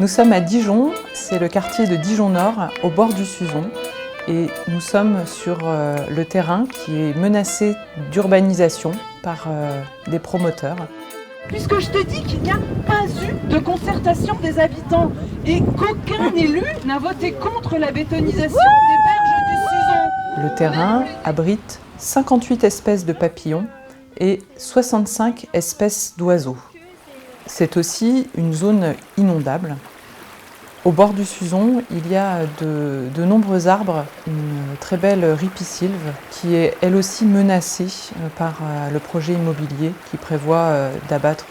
Nous sommes à Dijon, c'est le quartier de Dijon-Nord, au bord du Suzon. Et nous sommes sur le terrain qui est menacé d'urbanisation par des promoteurs. Puisque je te dis qu'il n'y a pas eu de concertation des habitants et qu'aucun élu n'a voté contre la bétonisation des berges du Suzon. Le terrain abrite 58 espèces de papillons et 65 espèces d'oiseaux. C'est aussi une zone inondable. Au bord du Suzon, il y a de nombreux arbres, une très belle ripisylve qui est elle aussi menacée par le projet immobilier qui prévoit d'abattre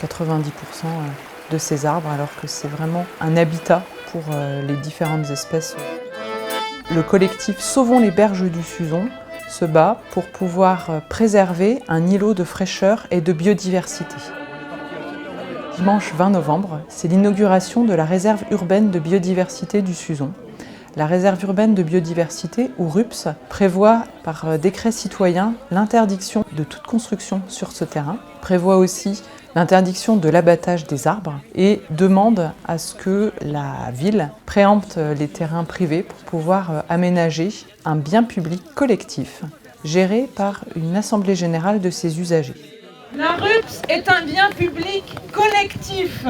90% de ces arbres alors que c'est vraiment un habitat pour les différentes espèces. Le collectif Sauvons les berges du Suzon se bat pour pouvoir préserver un îlot de fraîcheur et de biodiversité. Dimanche 20 novembre, c'est l'inauguration de la réserve urbaine de biodiversité du Suzon. La réserve urbaine de biodiversité, ou RUPS, prévoit par décret citoyen l'interdiction de toute construction sur ce terrain, prévoit aussi l'interdiction de l'abattage des arbres et demande à ce que la ville préempte les terrains privés pour pouvoir aménager un bien public collectif géré par une assemblée générale de ses usagers. La RUPS est un bien public collectif.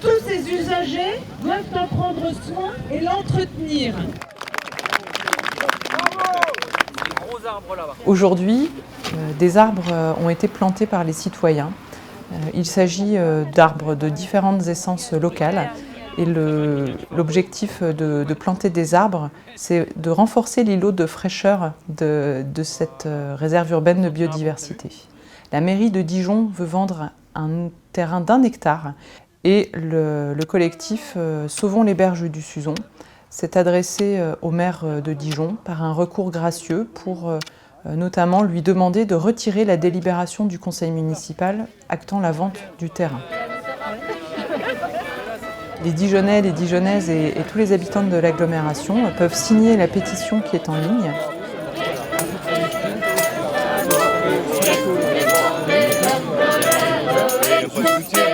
Tous ses usagers doivent en prendre soin et l'entretenir. Aujourd'hui, des arbres ont été plantés par les citoyens. Il s'agit d'arbres de différentes essences locales. Et l'objectif de planter des arbres, c'est de renforcer l'îlot de fraîcheur de cette réserve urbaine de biodiversité. La mairie de Dijon veut vendre un terrain d'1 hectare et le collectif Sauvons les berges du Suzon s'est adressé au maire de Dijon par un recours gracieux pour notamment lui demander de retirer la délibération du conseil municipal actant la vente du terrain. Les Dijonnais, les Dijonnaises et tous les habitants de l'agglomération peuvent signer la pétition qui est en ligne. Soutien.